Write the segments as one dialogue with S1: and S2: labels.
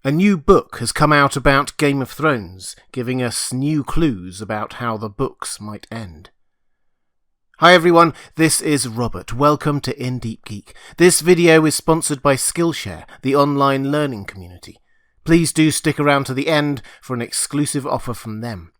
S1: A new book has come out about Game of Thrones, giving us new clues about how the books might end. Hi everyone, this is Robert. Welcome to Deep Geek. This video is sponsored by Skillshare, the online learning community. Please do stick around to the end for an exclusive offer from them.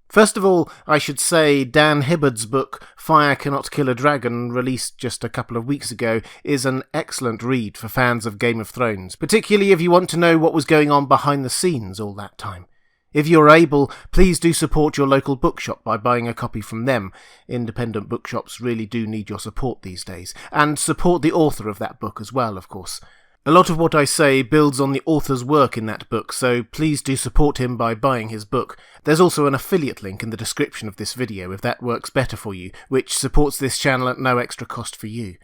S1: First of all, I should say Dan Hibbard's book, Fire Cannot Kill a Dragon, released just a couple of weeks ago, is an excellent read for fans of Game of Thrones, particularly if you want to know what was going on behind the scenes all that time. If you're able, please do support your local bookshop by buying a copy from them. Independent bookshops really do need your support these days, and support the author of that book as well, of course. A lot of what I say builds on the author's work in that book, so please do support him by buying his book. There's also an affiliate link in the description of this video if that works better for you, which supports this channel at no extra cost for you.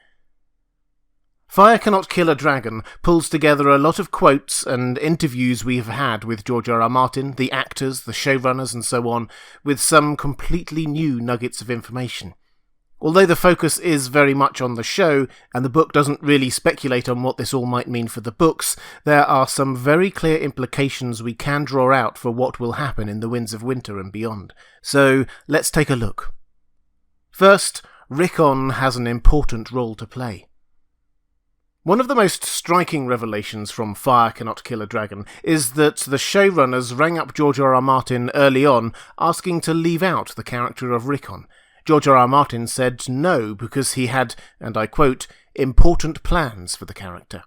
S1: Fire Cannot Kill a Dragon pulls together a lot of quotes and interviews we've had with George R.R. Martin, the actors, the showrunners and so on, with some completely new nuggets of information. Although the focus is very much on the show, and the book doesn't really speculate on what this all might mean for the books, there are some very clear implications we can draw out for what will happen in the Winds of Winter and beyond. So, let's take a look. First, Rickon has an important role to play. One of the most striking revelations from Fire Cannot Kill a Dragon is that the showrunners rang up George R.R. Martin early on asking to leave out the character of Rickon. George R.R. Martin said no because he had, and I quote, important plans for the character.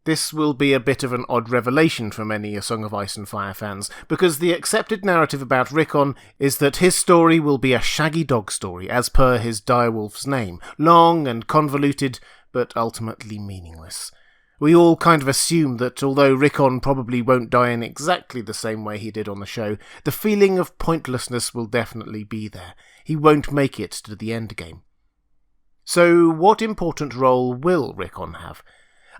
S1: This will be a bit of an odd revelation for many A Song of Ice and Fire fans, because the accepted narrative about Rickon is that his story will be a shaggy dog story, as per his Direwolves name, long and convoluted, but ultimately meaningless. We all kind of assume that although Rickon probably won't die in exactly the same way he did on the show, the feeling of pointlessness will definitely be there. He won't make it to the endgame. So what important role will Rickon have?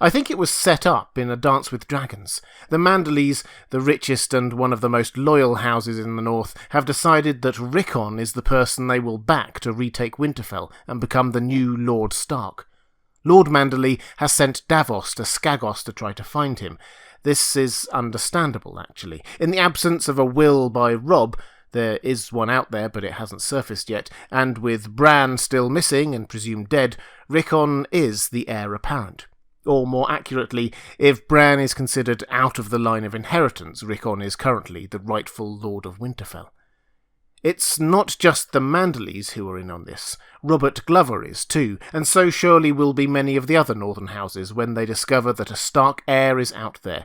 S1: I think it was set up in A Dance with Dragons. The Manderleys, the richest and one of the most loyal houses in the north, have decided that Rickon is the person they will back to retake Winterfell and become the new Lord Stark. Lord Manderley has sent Davos to Skagos to try to find him. This is understandable, actually. In the absence of a will by Robb, there is one out there, but it hasn't surfaced yet, and with Bran still missing and presumed dead, Rickon is the heir apparent. Or more accurately, if Bran is considered out of the line of inheritance, Rickon is currently the rightful Lord of Winterfell. It's not just the Manderleys who are in on this. Robert Glover is too, and so surely will be many of the other northern houses when they discover that a Stark heir is out there.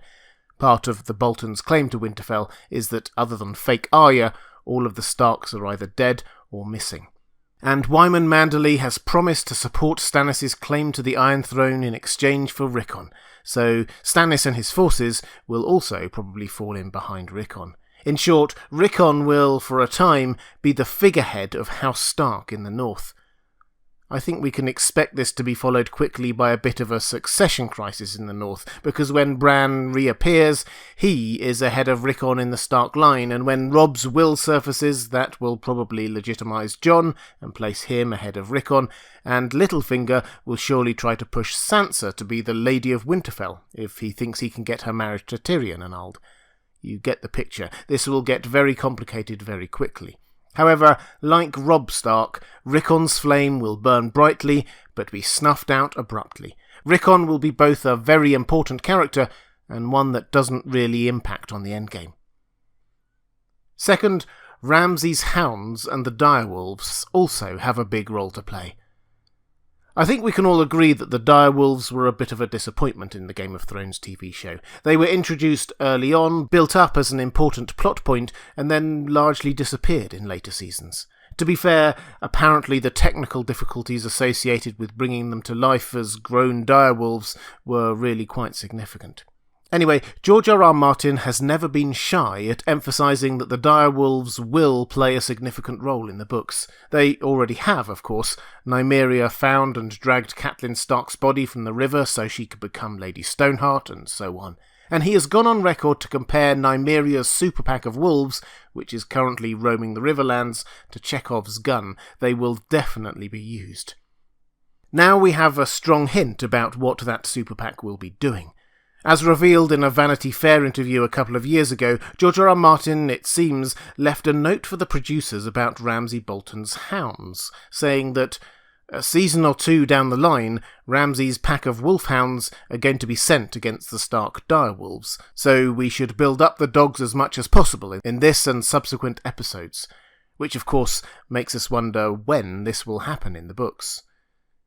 S1: Part of the Boltons' claim to Winterfell is that other than fake Arya, all of the Starks are either dead or missing. And Wyman Manderley has promised to support Stannis' claim to the Iron Throne in exchange for Rickon, so Stannis and his forces will also probably fall in behind Rickon. In short, Rickon will, for a time, be the figurehead of House Stark in the north. I think we can expect this to be followed quickly by a bit of a succession crisis in the north, because when Bran reappears, he is ahead of Rickon in the Stark line, and when Robb's will surfaces, that will probably legitimise Jon and place him ahead of Rickon, and Littlefinger will surely try to push Sansa to be the Lady of Winterfell, if he thinks he can get her marriage to Tyrion annulled. You get the picture. This will get very complicated very quickly. However, like Robb Stark, Rickon's flame will burn brightly, but be snuffed out abruptly. Rickon will be both a very important character, and one that doesn't really impact on the endgame. Second, Ramsays' hounds and the Direwolves also have a big role to play. I think we can all agree that the Direwolves were a bit of a disappointment in the Game of Thrones TV show. They were introduced early on, built up as an important plot point, and then largely disappeared in later seasons. To be fair, apparently the technical difficulties associated with bringing them to life as grown direwolves were really quite significant. Anyway, George R.R. Martin has never been shy at emphasising that the direwolves will play a significant role in the books. They already have, of course. Nymeria found and dragged Catelyn Stark's body from the river so she could become Lady Stoneheart, and so on. And he has gone on record to compare Nymeria's super pack of wolves, which is currently roaming the Riverlands, to Chekhov's gun. They will definitely be used. Now we have a strong hint about what that super pack will be doing. As revealed in a Vanity Fair interview a couple of years ago, George R. R. Martin, it seems, left a note for the producers about Ramsay Bolton's hounds, saying that a season or two down the line, Ramsay's pack of wolfhounds are going to be sent against the Stark Direwolves, so we should build up the dogs as much as possible in this and subsequent episodes, which of course makes us wonder when this will happen in the books.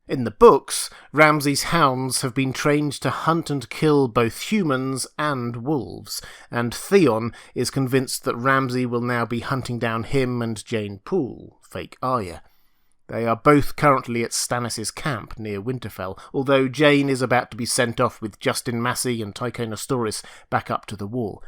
S1: In the books, Ramsay's hounds have been trained to hunt and kill both humans and wolves, and Theon is convinced that Ramsay will now be hunting down him and Jane Poole, fake Arya. They are both currently at Stannis' camp near Winterfell, although Jane is about to be sent off with Justin Massey and Tycho Nestoris back up to the Wall.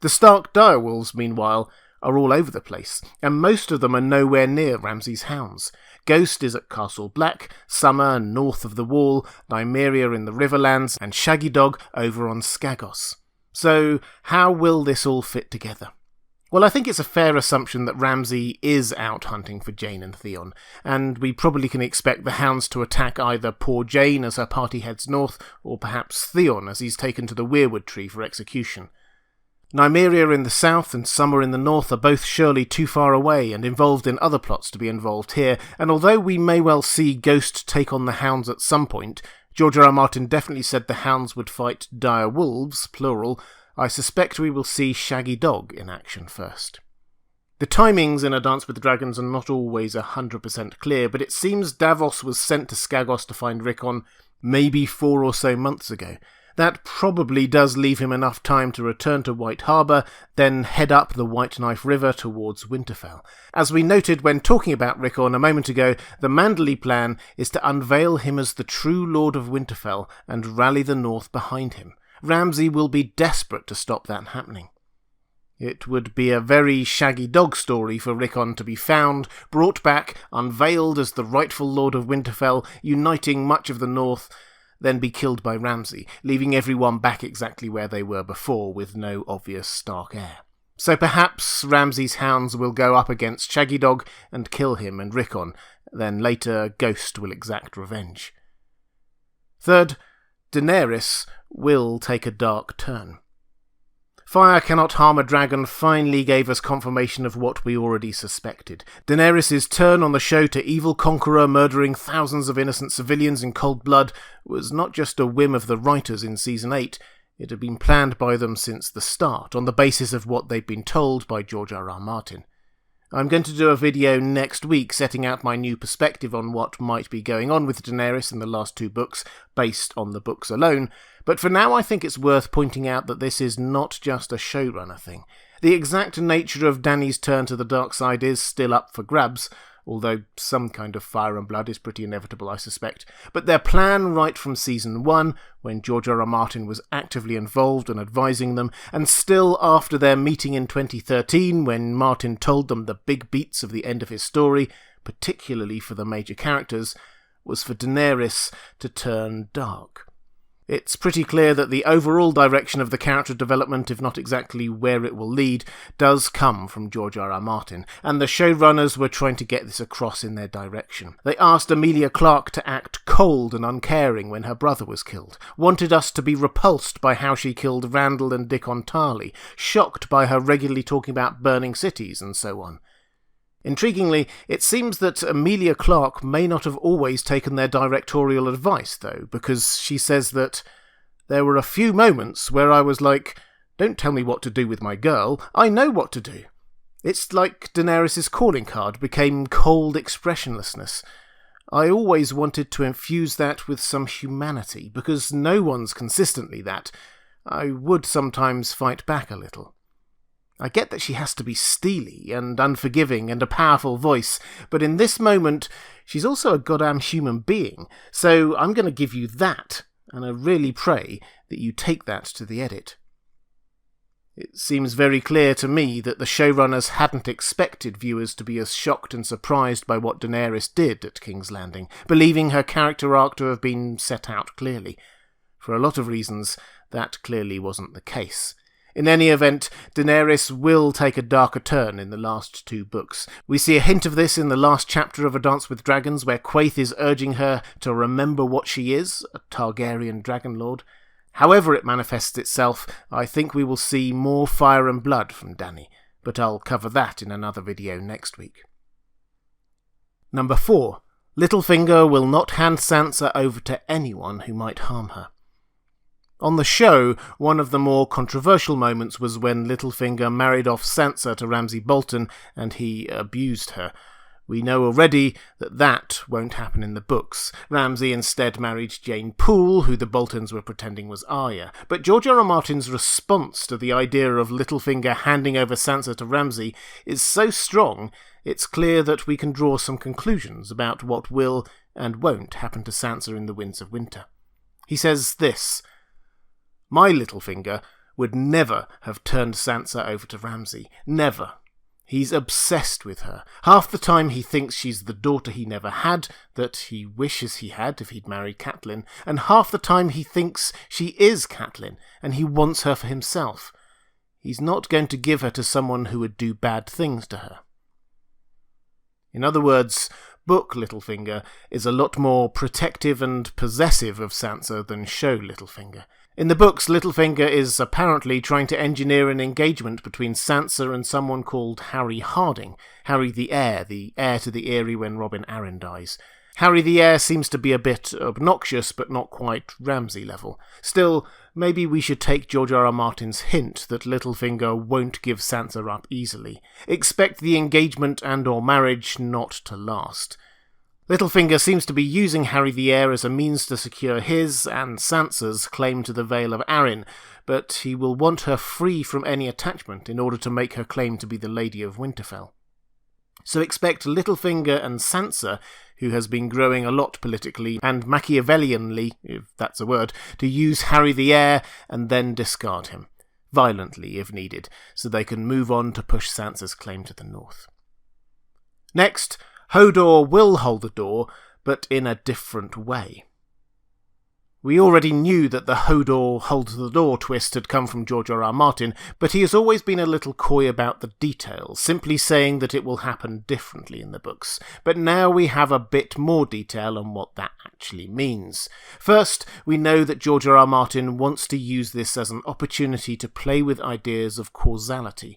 S1: The Stark Direwolves, meanwhile, are all over the place, and most of them are nowhere near Ramsay's hounds. Ghost is at Castle Black, Summer north of the Wall, Nymeria in the Riverlands, and Shaggy Dog over on Skagos. So, how will this all fit together? Well, I think it's a fair assumption that Ramsay is out hunting for Jane and Theon, and we probably can expect the hounds to attack either poor Jane as her party heads north, or perhaps Theon as he's taken to the Weirwood Tree for execution. Nymeria in the south and Summer in the north are both surely too far away and involved in other plots to be involved here, and although we may well see Ghost take on the hounds at some point, George R. R. Martin definitely said the hounds would fight dire wolves, plural. I suspect we will see Shaggy Dog in action first. The timings in A Dance with Dragons are not always 100% clear, but it seems Davos was sent to Skagos to find Rickon maybe 4 or so months ago. That probably does leave him enough time to return to White Harbour, then head up the White Knife River towards Winterfell. As we noted when talking about Rickon a moment ago, the Manderley plan is to unveil him as the true Lord of Winterfell and rally the North behind him. Ramsay will be desperate to stop that happening. It would be a very Shaggy Dog story for Rickon to be found, brought back, unveiled as the rightful Lord of Winterfell, uniting much of the North, then be killed by Ramsay, leaving everyone back exactly where they were before with no obvious Stark heir. So perhaps Ramsay's hounds will go up against Shaggy Dog and kill him and Rickon, then later Ghost will exact revenge. Third, Daenerys will take a dark turn. Fire Cannot Harm a Dragon finally gave us confirmation of what we already suspected. Daenerys' turn on the show to evil conqueror murdering thousands of innocent civilians in cold blood was not just a whim of the writers in Season 8, it had been planned by them since the start, on the basis of what they'd been told by George R. R. Martin. I'm going to do a video next week setting out my new perspective on what might be going on with Daenerys in the last 2 books, based on the books alone, but for now I think it's worth pointing out that this is not just a showrunner thing. The exact nature of Dany's turn to the dark side is still up for grabs, although some kind of fire and blood is pretty inevitable, I suspect. But their plan right from Season 1, when George R. R. Martin was actively involved and advising them, and still after their meeting in 2013, when Martin told them the big beats of the end of his story, particularly for the major characters, was for Daenerys to turn dark. It's pretty clear that the overall direction of the character development, if not exactly where it will lead, does come from George R. R. Martin, and the showrunners were trying to get this across in their direction. They asked Emilia Clarke to act cold and uncaring when her brother was killed, wanted us to be repulsed by how she killed Randall and Dickon Tarley, shocked by her regularly talking about burning cities, and so on. Intriguingly, it seems that Emilia Clarke may not have always taken their directorial advice, though, because she says that there were a few moments where I was like, don't tell me what to do with my girl, I know what to do. It's like Daenerys' calling card became cold expressionlessness. I always wanted to infuse that with some humanity, because no one's consistently that. I would sometimes fight back a little. I get that she has to be steely and unforgiving and a powerful voice, but in this moment, she's also a goddamn human being, so I'm going to give you that, and I really pray that you take that to the edit. It seems very clear to me that the showrunners hadn't expected viewers to be as shocked and surprised by what Daenerys did at King's Landing, believing her character arc to have been set out clearly. For a lot of reasons, that clearly wasn't the case. In any event, Daenerys will take a darker turn in the last 2 books. We see a hint of this in the last chapter of A Dance with Dragons, where Quaithe is urging her to remember what she is, a Targaryen dragon lord. However it manifests itself, I think we will see more fire and blood from Dany, but I'll cover that in another video next week. Number 4. Littlefinger will not hand Sansa over to anyone who might harm her. On the show, one of the more controversial moments was when Littlefinger married off Sansa to Ramsay Bolton and he abused her. We know already that that won't happen in the books. Ramsay instead married Jane Poole, who the Boltons were pretending was Arya. But George R. R. Martin's response to the idea of Littlefinger handing over Sansa to Ramsay is so strong, it's clear that we can draw some conclusions about what will and won't happen to Sansa in the Winds of Winter. He says this: "My Littlefinger would never have turned Sansa over to Ramsay. Never. He's obsessed with her. Half the time he thinks she's the daughter he never had, that he wishes he had if he'd married Catelyn, and half the time he thinks she is Catelyn, and he wants her for himself. He's not going to give her to someone who would do bad things to her." In other words, book Littlefinger is a lot more protective and possessive of Sansa than show Littlefinger. In the books, Littlefinger is apparently trying to engineer an engagement between Sansa and someone called Harry Harding, Harry the heir to the Eyrie when Robin Arryn dies. Harry the heir seems to be a bit obnoxious, but not quite Ramsay level. Still, maybe we should take George R. R. Martin's hint that Littlefinger won't give Sansa up easily. Expect the engagement and/or marriage not to last. Littlefinger seems to be using Harry the heir as a means to secure his and Sansa's claim to the Vale of Arryn, but he will want her free from any attachment in order to make her claim to be the Lady of Winterfell. So expect Littlefinger and Sansa, who has been growing a lot politically and Machiavellianly, if that's a word, to use Harry the heir and then discard him, violently if needed, so they can move on to push Sansa's claim to the north. Next, Hodor will hold the door, but in a different way. We already knew that the Hodor hold the door twist had come from George R. R. Martin, but he has always been a little coy about the details, simply saying that it will happen differently in the books. But now we have a bit more detail on what that actually means. First, we know that George R. R. Martin wants to use this as an opportunity to play with ideas of causality.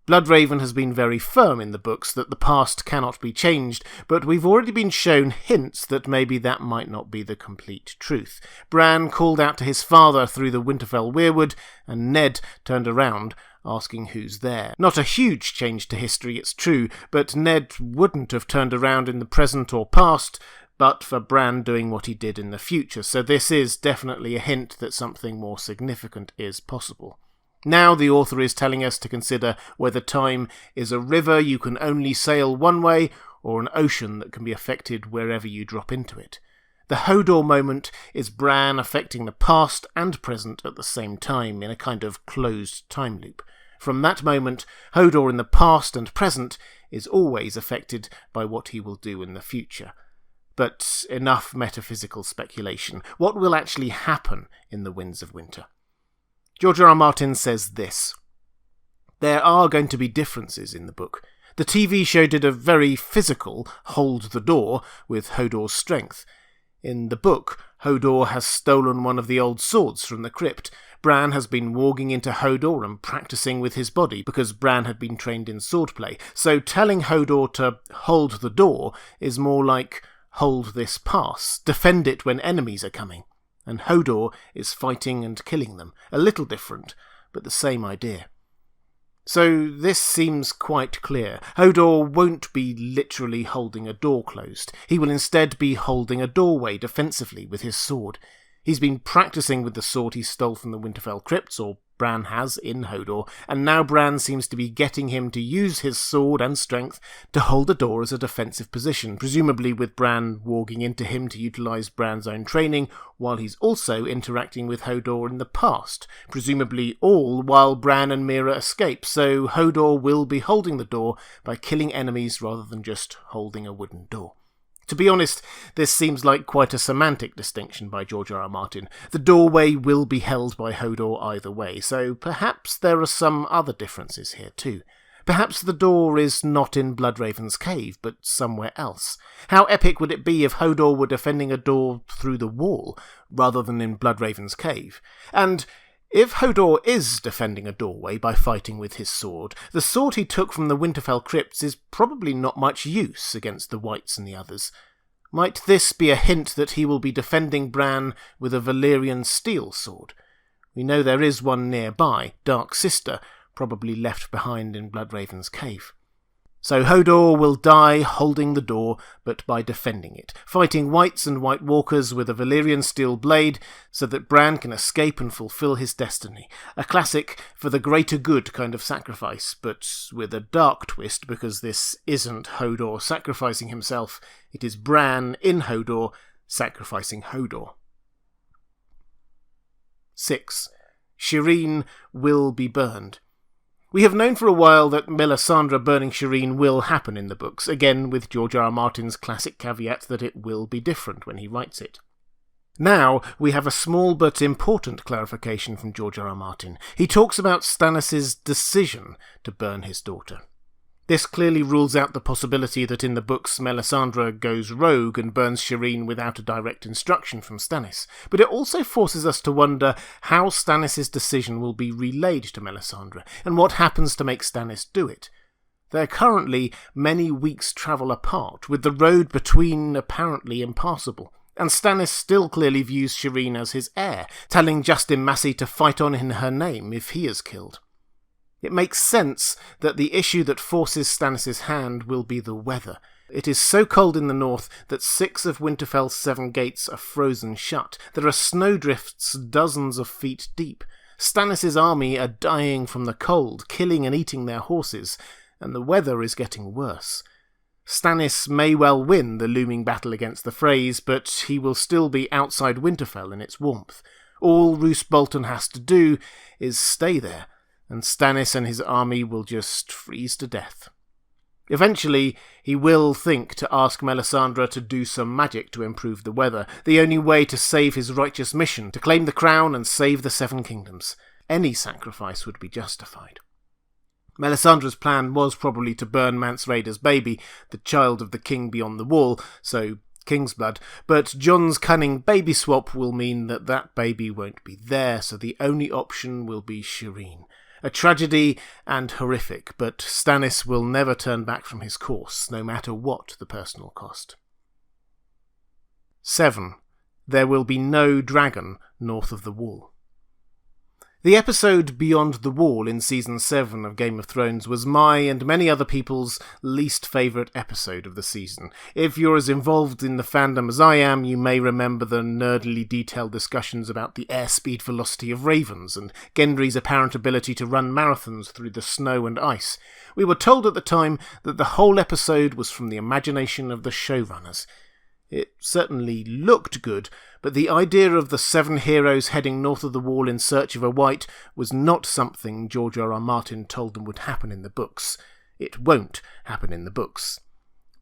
S1: Bloodraven has been very firm in the books that the past cannot be changed, but we've already been shown hints that maybe that might not be the complete truth. Bran called out to his father through the Winterfell weirwood, and Ned turned around, asking who's there. Not a huge change to history, it's true, but Ned wouldn't have turned around in the present or past, but for Bran doing what he did in the future, so this is definitely a hint that something more significant is possible. Now the author is telling us to consider whether time is a river you can only sail one way, or an ocean that can be affected wherever you drop into it. The Hodor moment is Bran affecting the past and present at the same time in a kind of closed time loop. From that moment, Hodor in the past and present is always affected by what he will do in the future. But enough metaphysical speculation. What will actually happen in the Winds of Winter? George R. R. Martin says this: "There are going to be differences in the book. The TV show did a very physical hold the door with Hodor's strength. In the book, Hodor has stolen one of the old swords from the crypt. Bran has been walking into Hodor and practicing with his body because Bran had been trained in swordplay. So telling Hodor to hold the door is more like hold this pass, defend it when enemies are coming. And Hodor is fighting and killing them. A little different, but the same idea. So this seems quite clear. Hodor won't be literally holding a door closed. He will instead be holding a doorway defensively with his sword. He's been practicing with the sword he stole from the Winterfell crypts, or Bran has in Hodor, and now Bran seems to be getting him to use his sword and strength to hold the door as a defensive position, presumably with Bran walking into him to utilise Bran's own training, while he's also interacting with Hodor in the past, presumably all while Bran and Meera escape, so Hodor will be holding the door by killing enemies rather than just holding a wooden door. To be honest, this seems like quite a semantic distinction by George R. R. Martin. The doorway will be held by Hodor either way, so perhaps there are some other differences here too. Perhaps the door is not in Bloodraven's cave, but somewhere else. How epic would it be if Hodor were defending a door through the wall, rather than in Bloodraven's cave? And if Hodor is defending a doorway by fighting with his sword, the sword he took from the Winterfell crypts is probably not much use against the Whites and the others. Might this be a hint that he will be defending Bran with a Valyrian steel sword? We know there is one nearby, Dark Sister, probably left behind in Bloodraven's cave. So Hodor will die holding the door, but by defending it, fighting Whites and White Walkers with a Valyrian steel blade so that Bran can escape and fulfill his destiny. A classic for the greater good kind of sacrifice, but with a dark twist because this isn't Hodor sacrificing himself, it is Bran in Hodor sacrificing Hodor. 6. Shireen will be burned. We have known for a while that Melisandre burning Shireen will happen in the books, again with George R. R. Martin's classic caveat that it will be different when he writes it. Now we have a small but important clarification from George R. R. Martin. He talks about Stannis' decision to burn his daughter. This clearly rules out the possibility that in the books Melisandre goes rogue and burns Shireen without a direct instruction from Stannis, but it also forces us to wonder how Stannis' decision will be relayed to Melisandre, and what happens to make Stannis do it. They're currently many weeks' travel apart, with the road between apparently impassable, and Stannis still clearly views Shireen as his heir, telling Justin Massey to fight on in her name if he is killed. It makes sense that the issue that forces Stannis' hand will be the weather. It is so cold in the north that 6 of Winterfell's 7 gates are frozen shut. There are snowdrifts dozens of feet deep. Stannis' army are dying from the cold, killing and eating their horses, and the weather is getting worse. Stannis may well win the looming battle against the Freys, but he will still be outside Winterfell in its warmth. All Roose Bolton has to do is stay there, and Stannis and his army will just freeze to death. Eventually, he will think to ask Melisandre to do some magic to improve the weather, the only way to save his righteous mission, to claim the crown and save the 7 kingdoms. Any sacrifice would be justified. Melisandre's plan was probably to burn Mance Rayder's baby, the child of the king beyond the wall, so king's blood, but Jon's cunning baby swap will mean that that baby won't be there, so the only option will be Shireen. A tragedy and horrific, but Stannis will never turn back from his course, no matter what the personal cost. 7. There will be no dragon north of the wall. The episode Beyond the Wall in Season 7 of Game of Thrones was my and many other people's least favourite episode of the season. If you're as involved in the fandom as I am, you may remember the nerdily detailed discussions about the airspeed velocity of ravens and Gendry's apparent ability to run marathons through the snow and ice. We were told at the time that the whole episode was from the imagination of the showrunners. It certainly looked good, but the idea of the 7 heroes heading north of the wall in search of a white was not something George R. R. Martin told them would happen in the books. It won't happen in the books.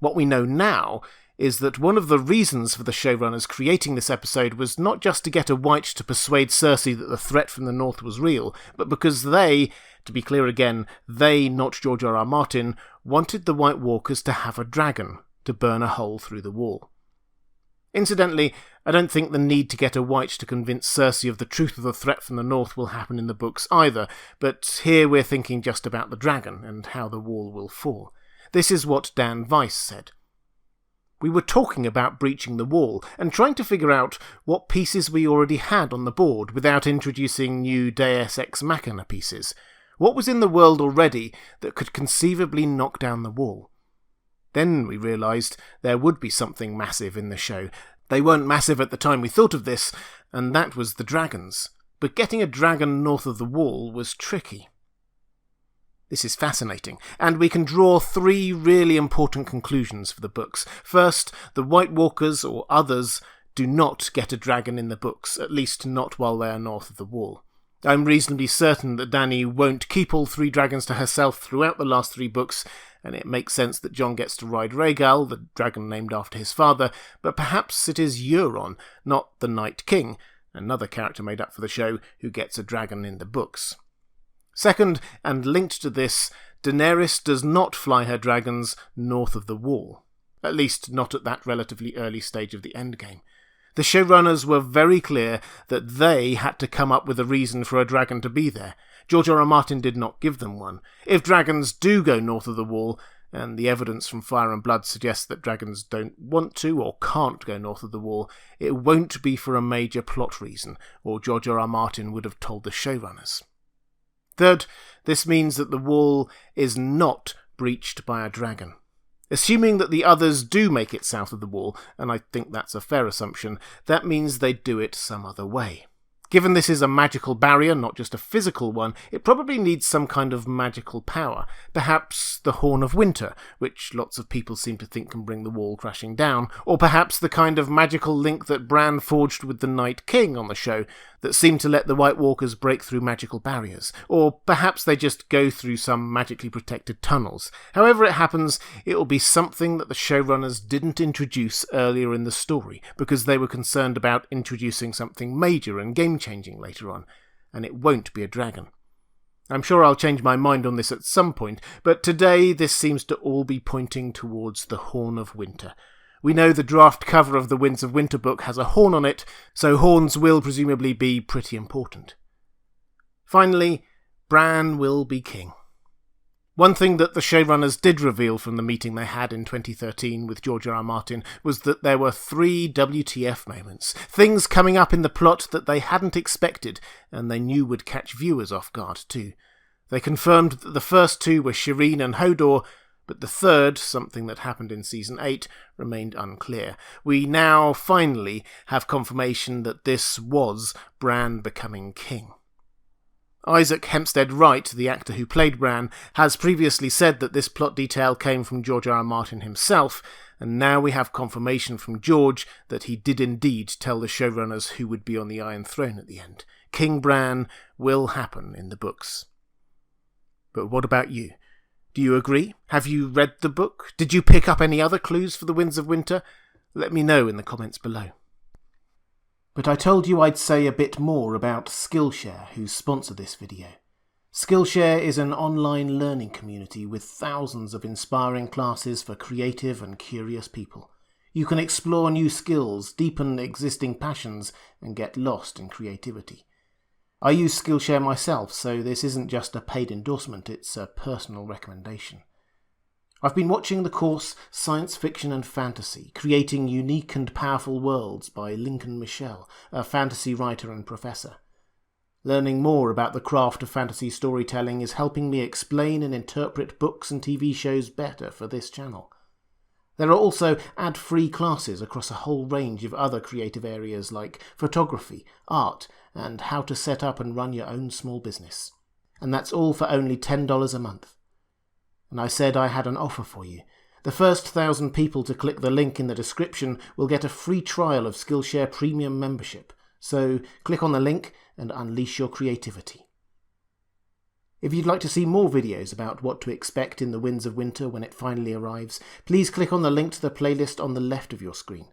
S1: What we know now is that one of the reasons for the showrunners creating this episode was not just to get a white to persuade Cersei that the threat from the north was real, but because they, to be clear again, they, not George R. R. Martin, wanted the White Walkers to have a dragon to burn a hole through the wall. Incidentally, I don't think the need to get a white to convince Cersei of the truth of the threat from the north will happen in the books either, but here we're thinking just about the dragon and how the wall will fall. This is what Dan Weiss said. We were talking about breaching the wall and trying to figure out what pieces we already had on the board without introducing new Deus Ex Machina pieces. What was in the world already that could conceivably knock down the wall? Then we realised there would be something massive in the show. They weren't massive at the time we thought of this, and that was the dragons. But getting a dragon north of the wall was tricky. This is fascinating, and we can draw 3 really important conclusions for the books. First, the White Walkers, or others, do not get a dragon in the books, at least not while they are north of the wall. I'm reasonably certain that Dany won't keep all 3 dragons to herself throughout the last 3 books, and it makes sense that Jon gets to ride Rhaegal, the dragon named after his father, but perhaps it is Euron, not the Night King, another character made up for the show, who gets a dragon in the books. Second, and linked to this, Daenerys does not fly her dragons north of the Wall. At least not at that relatively early stage of the endgame. The showrunners were very clear that they had to come up with a reason for a dragon to be there. George R. R. Martin did not give them one. If dragons do go north of the Wall, and the evidence from Fire and Blood suggests that dragons don't want to or can't go north of the Wall, it won't be for a major plot reason, or George R. R. Martin would have told the showrunners. Third, this means that the Wall is not breached by a dragon. Assuming that the others do make it south of the Wall, and I think that's a fair assumption, that means they do it some other way. Given this is a magical barrier, not just a physical one, it probably needs some kind of magical power. Perhaps the Horn of Winter, which lots of people seem to think can bring the Wall crashing down, or perhaps the kind of magical link that Bran forged with the Night King on the show that seemed to let the White Walkers break through magical barriers, or perhaps they just go through some magically protected tunnels. However it happens, it will be something that the showrunners didn't introduce earlier in the story, because they were concerned about introducing something major and game-changing later on, and it won't be a dragon. I'm sure I'll change my mind on this at some point, but today this seems to all be pointing towards the Horn of Winter. We know the draft cover of the Winds of Winter book has a horn on it, so horns will presumably be pretty important. Finally, Bran will be king. One thing that the showrunners did reveal from the meeting they had in 2013 with George R. R. Martin was that there were 3 WTF moments, things coming up in the plot that they hadn't expected, and they knew would catch viewers off guard too. They confirmed that the first 2 were Shireen and Hodor, but the third, something that happened in Season 8, remained unclear. We now finally have confirmation that this was Bran becoming king. Isaac Hempstead Wright, the actor who played Bran, has previously said that this plot detail came from George R. R. Martin himself, and now we have confirmation from George that he did indeed tell the showrunners who would be on the Iron Throne at the end. King Bran will happen in the books. But what about you? Do you agree? Have you read the book? Did you pick up any other clues for the Winds of Winter? Let me know in the comments below. But I told you I'd say a bit more about Skillshare, who sponsor this video. Skillshare is an online learning community with thousands of inspiring classes for creative and curious people. You can explore new skills, deepen existing passions, and get lost in creativity. I use Skillshare myself, so this isn't just a paid endorsement, it's a personal recommendation. I've been watching the course Science Fiction and Fantasy, Creating Unique and Powerful Worlds by Lincoln Michel, a fantasy writer and professor. Learning more about the craft of fantasy storytelling is helping me explain and interpret books and TV shows better for this channel. There are also ad-free classes across a whole range of other creative areas like photography, art, and how to set up and run your own small business. And that's all for only $10 a month. And I said I had an offer for you. The first 1,000 people to click the link in the description will get a free trial of Skillshare Premium membership. So click on the link and unleash your creativity. If you'd like to see more videos about what to expect in the Winds of Winter when it finally arrives, please click on the link to the playlist on the left of your screen.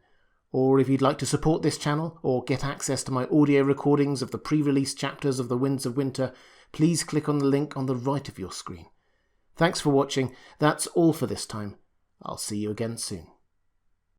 S1: Or if you'd like to support this channel or get access to my audio recordings of the pre-release chapters of the Winds of Winter, please click on the link on the right of your screen. Thanks for watching. That's all for this time. I'll see you again soon.